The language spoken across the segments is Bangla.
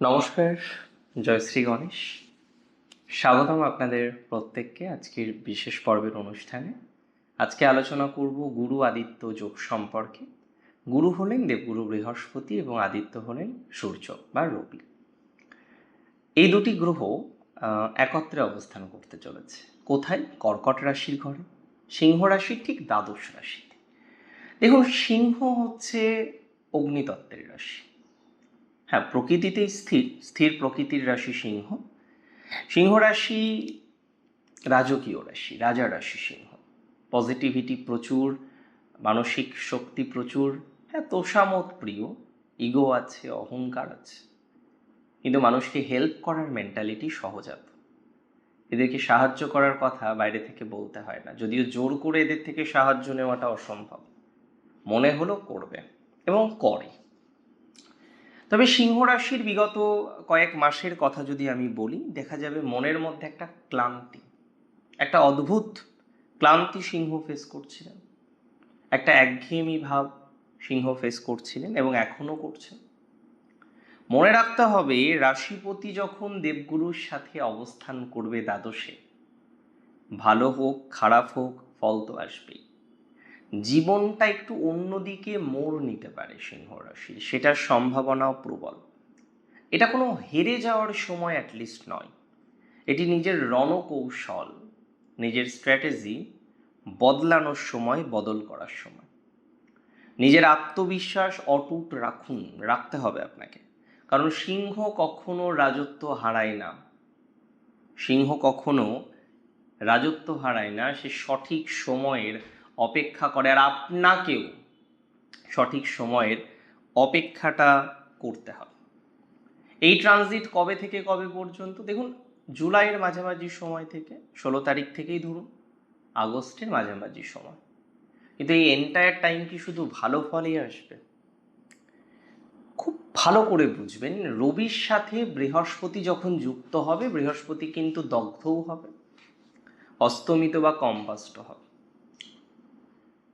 নমস্কার, জয় শ্রী গণেশ। স্বাগতম আপনাদের প্রত্যেককে আজকের বিশেষ পর্বের অনুষ্ঠানে। আজকে আলোচনা করব গুরু আদিত্য যোগ সম্পর্কে। গুরু হলেন দেবগুরু বৃহস্পতি এবং আদিত্য হলেন সূর্য বা রবি। এই দুটি গ্রহ একত্রে অবস্থান করতে চলেছে। কোথায়? কর্কট রাশির ঘরে, সিংহ রাশির ঠিক দ্বাদশ রাশিতে। দেখুন, সিংহ হচ্ছে অগ্নিতত্ত্বের রাশি। হ্যাঁ, প্রকৃতিতেই স্থির প্রকৃতির রাশি সিংহ। সিংহ রাশি রাজকীয় রাশি, রাজা রাশি সিংহ। পজিটিভিটি প্রচুর, মানসিক শক্তি প্রচুর। হ্যাঁ, তোষামোদ প্রিয়, ইগো আছে, অহংকার আছে, কিন্তু মানুষকে হেল্প করার মেন্টালিটি সহজাত। এদেরকে সাহায্য করার কথা বাইরে থেকে বলতে হয় না, যদিও জোর করে এদের থেকে সাহায্য নেওয়াটা অসম্ভব। মনে হলো করবে এবং করে। তবে সিংহ রাশির বিগত কয়েক মাসের কথা যদি আমি বলি, দেখা যাবে মনের মধ্যে একটা ক্লান্তি, একটা অদ্ভুত ক্লান্তি সিংহ ফেস করছিলেন। একটা একঘেয়েমি ভাব সিংহ ফেস করছিলেন এবং এখনো করছেন। মনে রাখতে হবে, রাশিপতি যখন দেবগুরুর সাথে অবস্থান করবে দ্বাদশে, ভালো হোক খারাপ হোক ফল তো আসবেই। জীবনটা একটু অন্যদিকে মোড় নিতে পারে সিংহ রাশি, সেটার সম্ভাবনাও প্রবল। এটা কোনো হেরে যাওয়ার সময় অ্যাটলিস্ট নয়। এটি নিজের রণকৌশল, নিজের স্ট্র্যাটেজি বদলানোর সময়, বদল করার সময়। নিজের আত্মবিশ্বাস অটুট রাখতে হবে আপনাকে। কারণ সিংহ কখনো রাজত্ব হারায় না। সিংহ কখনো রাজত্ব হারায় না, সে সঠিক সময়ের অপেক্ষা করে। আর আপনাকেও সঠিক সময়ের অপেক্ষাটা করতে হবে। এই ট্রানজিট কবে থেকে কবে পর্যন্ত? দেখুন, জুলাইয়ের মাঝামাঝি সময় থেকে 16 তারিখ থেকেই ধরুন আগস্টের মাঝামাঝি সময়। কিন্তু এই এন্টায়ার টাইম কি শুধু ভালো ফলই আসবে? খুব ভালো করে বুঝবেন, রবির সাথে বৃহস্পতি যখন যুক্ত হবে, বৃহস্পতি কিন্তু দগ্ধও হবে, অস্তমিত বা কম্বাস্ট হবে।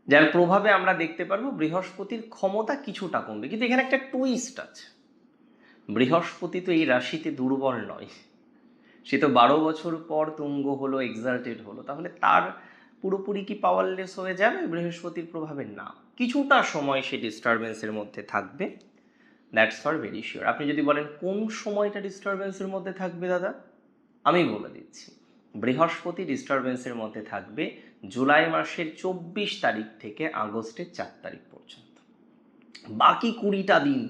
যার প্রভাবে আমরা দেখতে পারবো বৃহস্পতির ক্ষমতা কিছুটা কমবে। কিন্তু এখানে একটা টুইস্ট আছে, বৃহস্পতি তো এই রাশিতে দুর্বল নয়। সে তো 12 বছর পর তুঙ্গ হলো, এক্সাল্টেড হলো, তাহলে তার পুরোপুরি কি পাওয়ারলেস হয়ে যাবে বৃহস্পতির প্রভাবে? না, কিছুটা সময় সে ডিস্টারবেন্সের মধ্যে থাকবে। That's for very sure. আপনি যদি বলেন কোন সময়টা ডিস্টারবেন্সের মধ্যে থাকবে দাদা, আমি বলে দিচ্ছি। বৃহস্পতি ডিস্টারবেন্সের মধ্যে থাকবে জুলাই মাসের 24 তারিখ থেকে আগস্টের 4 তারিখ পর্যন্ত। বাকি 20টা দিন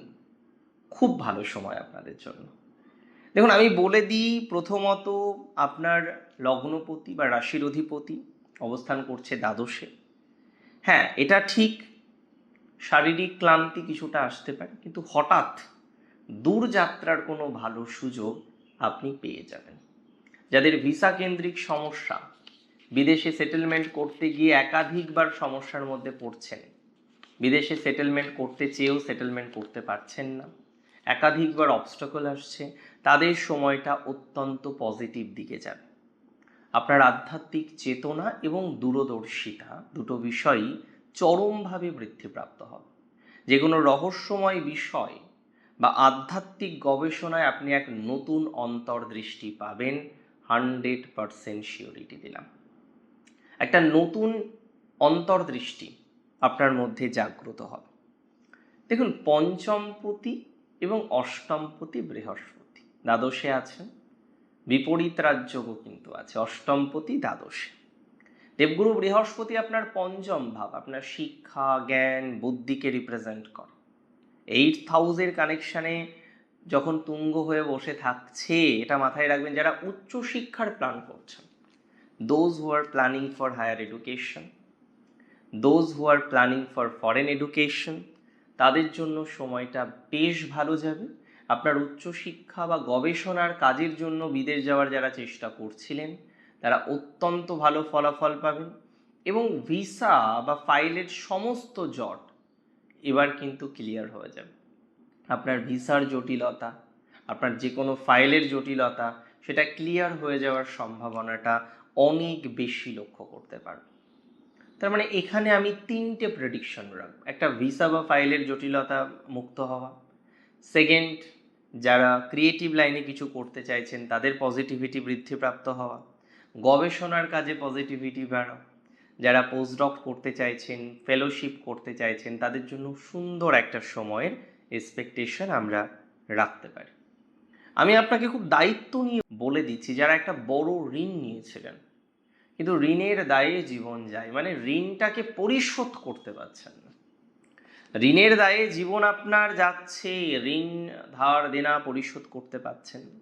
খুব ভালো সময় আপনাদের জন্য। দেখুন, আমি বলে দিই, প্রথমত আপনার লগ্নপতি বা রাশির অধিপতি অবস্থান করছে দ্বাদশে। হ্যাঁ, এটা ঠিক, শারীরিক ক্লান্তি কিছুটা আসতে পারে, কিন্তু হঠাৎ দূরযাত্রার কোনো ভালো সুযোগ আপনি পেয়ে যাবেন। যাদের ভিসা কেন্দ্রিক সমস্যা, বিদেশে সেটেলমেন্ট করতে গিয়ে একাধিকবার সমস্যার মধ্যে পড়ছেন, বিদেশে সেটেলমেন্ট করতে চেয়েও সেটেলমেন্ট করতে পারছেন না, একাধিকবার অবস্টাকল আসছে, তাদের সময়টা অত্যন্ত পজিটিভ দিকে যাবে। আপনার আধ্যাত্মিক চেতনা এবং দূরদর্শিতা দুটো বিষয়ই চরমভাবে বৃদ্ধিপ্রাপ্ত হবে। যে কোনো রহস্যময় বিষয় বা আধ্যাত্মিক গবেষণায় আপনি এক নতুন অন্তর্দৃষ্টি পাবেন, 100% শিওরিটি দিলাম। একটা নতুন অন্তর্দৃষ্টি আপনার মধ্যে জাগ্রত হবে। দেখুন, পঞ্চমপতি এবং অষ্টমপতি বৃহস্পতি দ্বাদশে আছেন, বিপরীত রাজযোগও কিন্তু আছে অষ্টমপতি দ্বাদশে। দেবগুরু বৃহস্পতি আপনার পঞ্চম ভাব, আপনার শিক্ষা জ্ঞান বুদ্ধিকে রিপ্রেজেন্ট করে। 8th হাউসের কানেকশানে যখন তুঙ্গ হয়ে বসে থাকছে, এটা মাথায় রাখবেন, যারা উচ্চ শিক্ষার প্ল্যান করছেন, those who are planning for higher education, those who are planning for foreign education, তাদের জন্য সময়টা বেশ ভালো যাবে। আপনার উচ্চশিক্ষা বা গবেষণার কাজের জন্য বিদেশ যাওয়ার যারা চেষ্টা করছিলেন, তারা অত্যন্ত ভালো ফলাফল পাবেন এবং ভিসা বা ফাইলের সমস্ত জট এবার কিন্তু ক্লিয়ার হয়ে যাবে। আপনার ভিসার জটিলতা, আপনার যে কোনো ফাইলের জটিলতা, সেটা ক্লিয়ার হয়ে যাওয়ার সম্ভাবনাটা অনেক বেশি লক্ষ্য করতে পারবেন। তার মানে এখানে আমি 3টে প্রেডিকশন রাখবো। একটা, ভিসা বা ফাইলের জটিলতা মুক্ত হওয়া। সেকেন্ড, যারা ক্রিয়েটিভ লাইনে কিছু করতে চাইছেন তাদের পজিটিভিটি বৃদ্ধিপ্রাপ্ত হওয়া, গবেষণার কাজে পজিটিভিটি বাড়া, যারা পোস্টডক করতে চাইছেন, ফেলোশিপ করতে চাইছেন, তাদের জন্য সুন্দর একটা সময়ের এক্সপেকটেশন আমরা রাখতে পারি। আমি আপনাকে খুব দায়িত্ব নিয়ে বলে দিচ্ছি, যারা একটা বড় ঋণ নিয়েছিলেন কিন্তু ঋণের দায়ে জীবন যায়, মানে ঋণটাকে পরিশোধ করতে পারছেন না, ঋণের দায়ে জীবন আপনার যাচ্ছে, ঋণ ধার দেনা পরিশোধ করতে পারছেন না,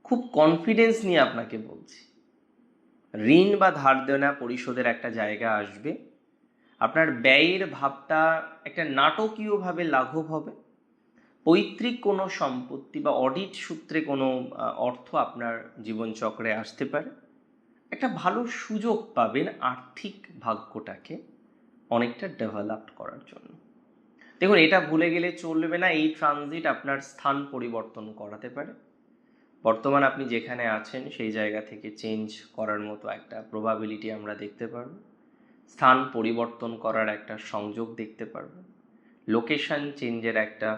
খুব কনফিডেন্স নিয়ে আপনাকে বলছি, ঋণ বা ধার দেনা পরিশোধের একটা জায়গা আসবে, আপনার ব্যয়ের ভাবটা একটা নাটকীয়ভাবে লাঘব হবে, পৈতৃক কোনো সম্পত্তি বা অডিট সূত্রে কোনো অর্থ আপনার জীবনচক্রে আসতে পারে, একটা ভালো সুযোগ পাবেন আর্থিক ভাগ্যটাকে অনেকটা ডেভেলপ করার জন্য। দেখুন, এটা ভুলে গেলে চলবে না, এই ট্রানজিট আপনার স্থান পরিবর্তন করাতে পারে। বর্তমান আপনি যেখানে আছেন সেই জায়গা থেকে চেঞ্জ করার মতো একটা প্রবাবিলিটি আমরা দেখতে পারব, স্থান পরিবর্তন করার একটা সংযোগ দেখতে পারব, লোকেশন চেঞ্জের একটা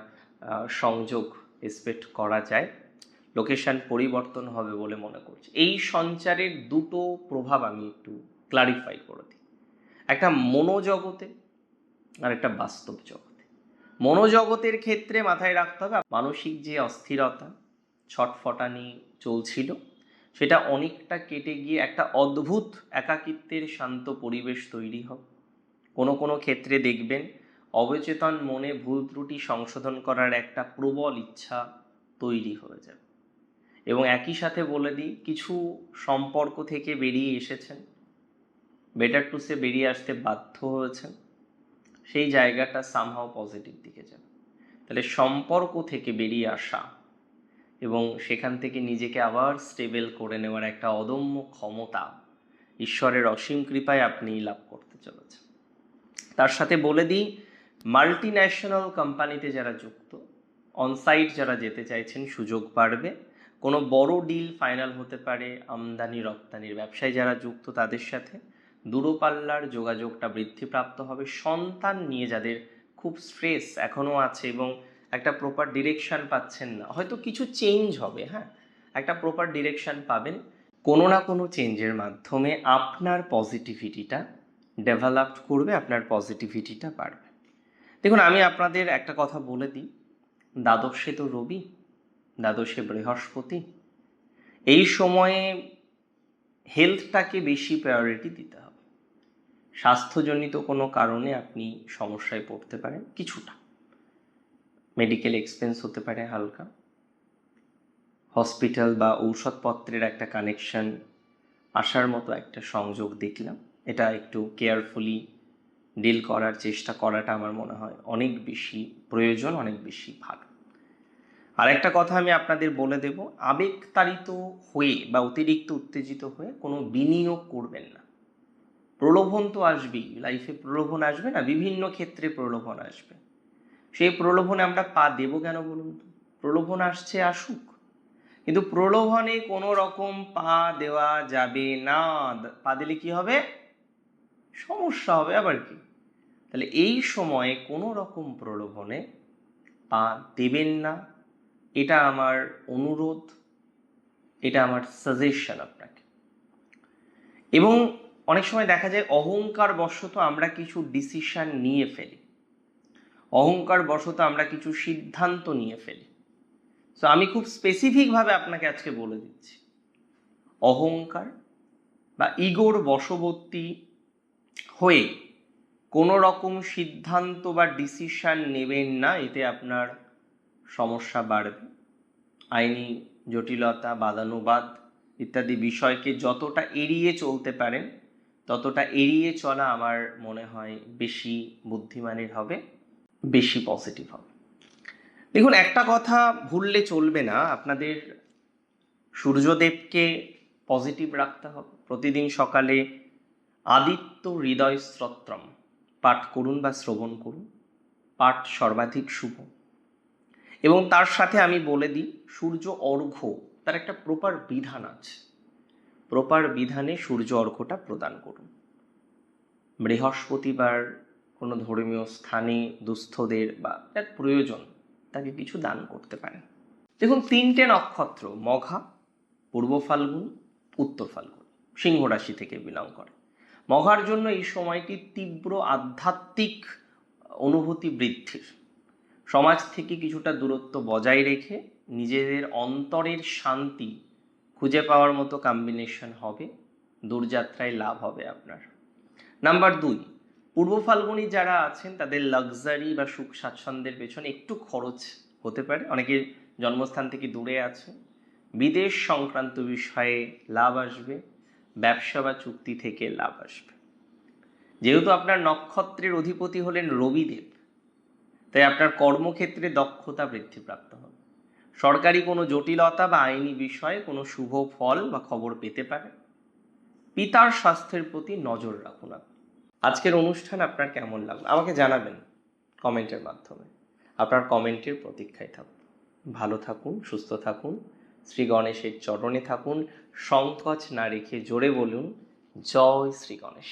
সংযোগ এক্সপেক্ট করা যায়, লোকেশন পরিবর্তন হবে বলে মনে করছি। এই সঞ্চারের দুটো প্রভাব আমি একটু ক্লারিফাই করে দিই, একটা মনোজগতে আর একটা বাস্তব জগতে। মনোজগতের ক্ষেত্রে মাথায় রাখতে হবে মানসিক যে অস্থিরতা ছটফটানি চলছিল সেটা অনেকটা কেটে গিয়ে একটা অদ্ভুত একাকিত্বের শান্ত পরিবেশ তৈরি হবে। কোনো কোনো ক্ষেত্রে দেখবেন অবচেতন মনে ভুল ত্রুটি সংশোধন করার একটা প্রবল ইচ্ছা তৈরি হয়ে যাবে। এবং একই সাথে বলে দিই, কিছু সম্পর্ক থেকে বেরিয়ে এসেছেন, বেটার টু সে বেরিয়ে আসতে বাধ্য হয়েছেন, সেই জায়গাটা সামহাও পজিটিভ দিকে যাবে। তাহলে সম্পর্ক থেকে বেরিয়ে আসা এবং সেখান থেকে নিজেকে আবার স্টেবল করে নেওয়ার একটা অদম্য ক্ষমতা ঈশ্বরের অসীম কৃপায় আপনি লাভ করতে চলেছেন। তার সাথে বলে দিই, মাল্টি ন্যাশনাল কোম্পানিতে যারা যুক্ত, অনসাইট যারা যেতে চাইছেন, সুযোগ বাড়বে, কোনো বড় ডিল ফাইনাল হতে পারে, আমদানি রপ্তানির ব্যবসায় যারা যুক্ত তাদের সাথে দূরপাল্লার যোগাযোগটা বৃদ্ধিপ্রাপ্ত হবে। সন্তান নিয়ে যাদের খুব স্ট্রেস এখনও আছে এবং একটা প্রপার ডিরেকশান পাচ্ছেন না, হয়তো কিছু চেঞ্জ হবে, হ্যাঁ, একটা প্রপার ডিরেকশান পাবেন, কোনো না কোনো চেঞ্জের মাধ্যমে আপনার পজিটিভিটিটা ডেভেলপ করবে, আপনার পজিটিভিটিটা বাড়বে। দেখুন, আমি আপনাদের একটা কথা বলে দিই, দ্বাদশে তো রবি, দ্বাদশে বৃহস্পতি, এই সময়ে হেলথটাকে বেশি প্রায়োরিটি দিতে হবে। স্বাস্থ্যজনিত কোনো কারণে আপনি সমস্যায় পড়তে পারেন, কিছুটা মেডিকেল এক্সপেন্স হতে পারে, হালকা হসপিটাল বা ঔষধপত্রের একটা কানেকশন আসার মতো একটা সংযোগ দেখলাম। এটা একটু কেয়ারফুলি ডিল করার চেষ্টা করাটা আমার মনে হয় অনেক বেশি প্রয়োজন, অনেক বেশি ভালো। আর একটা কথা আমি আপনাদের বলে দেব, আবেগতাড়িত হয়ে বা অতিরিক্ত উত্তেজিত হয়ে কোনো বিনিয়োগ করবেন না। প্রলোভন তো আসবেই, লাইফে প্রলোভন আসবে না, বিভিন্ন ক্ষেত্রে প্রলোভন আসবে, সেই প্রলোভনে আমরা পা দেবো কেন বলুন তো? প্রলোভন আসছে, আসুক, কিন্তু প্রলোভনে কোনো রকম পা দেওয়া যাবে না। পা দিলে কি হবে? সমস্যা হবে, আবার কি। তাহলে এই সময়ে কোনো রকম প্রলোভনে পা দেবেন না, এটা আমার অনুরোধ, এটা আমার সাজেশন আপনাকে। এবং অনেক সময় দেখা যায় অহংকার বশত আমরা কিছু ডিসিশন নিয়ে ফেলি, অহংকার বশত আমরা কিছু সিদ্ধান্ত নিয়ে ফেলি। সো আমি খুব স্পেসিফিকভাবে আপনাকে আজকে বলে দিচ্ছি, অহংকার বা ইগোর বশবর্তী হয়ে কোনো রকম সিদ্ধান্ত বা ডিসিশন নেবেন না, এতে আপনার সমস্যা বাড়বে। আইনি জটিলতা, বাদানুবাদ ইত্যাদি বিষয়কে যতটা এড়িয়ে চলতে পারেন ততটা এড়িয়ে চলা আমার মনে হয় বেশি বুদ্ধিমানের হবে, বেশি পজিটিভ হবে। দেখুন, একটা কথা ভুললে চলবে না, আপনাদের সূর্যদেবকে পজিটিভ রাখতে হবে। প্রতিদিন সকালে আদিত্য হৃদয় স্তোত্রম পাঠ করুন বা শ্রবণ করুন, পাঠ সর্বাধিক শুভ। এবং তার সাথে আমি বলে দিই, সূর্য অর্ঘ্য তার একটা প্রপার বিধান আছে, প্রপার বিধানে সূর্য অর্ঘ্যটা প্রদান করুন। বৃহস্পতিবার কোনো ধর্মীয় স্থানে দুস্থদের বা তার প্রয়োজন তাকে কিছু দান করতে পারেন। দেখুন, 3টে নক্ষত্র মঘা, পূর্ব ফাল্গুন, উত্তর ফাল্গুন সিংহ রাশি থেকে বিলং করে। মঘার জন্য এই সময়টি তীব্র আধ্যাত্মিক অনুভূতি বৃদ্ধির, সমাজ থেকে কিছুটা দূরত্ব বজায় রেখে নিজেদের অন্তরের শান্তি খুঁজে পাওয়ার মতো কম্বিনেশন হবে, দূরযাত্রায় লাভ হবে আপনার। নাম্বার 2, পূর্ব ফাল্গুনি যারা আছেন তাদের লাক্সারি বা সুখ স্বাচ্ছন্দ্যের পেছনে একটু খরচ হতে পারে, অনেকের জন্মস্থান থেকে দূরে আছে, বিদেশ সংক্রান্ত বিষয়ে লাভ আসবে, ব্যবসা বা চুক্তি থেকে লাভ আসবে। যেহেতু আপনার নক্ষত্রের অধিপতি হলেন রবিদেব, তাই আপনার কর্মক্ষেত্রে দক্ষতা বৃদ্ধিপ্রাপ্ত হবে। সরকারি কোনো জটিলতা বা আইনি বিষয়ে কোনো শুভ ফল বা খবর পেতে পারে। পিতার স্বাস্থ্যের প্রতি নজর রাখুন আপনি। আজকের অনুষ্ঠান আপনার কেমন লাগলো আমাকে জানাবেন কমেন্টের মাধ্যমে। আপনার কমেন্টের প্রতীক্ষায় থাকুন। ভালো থাকুন, সুস্থ থাকুন, শ্রী গণেশের চরণে থাকুন, সংকোচ না রেখে জোরে বলুন জয় শ্রী গণেশ।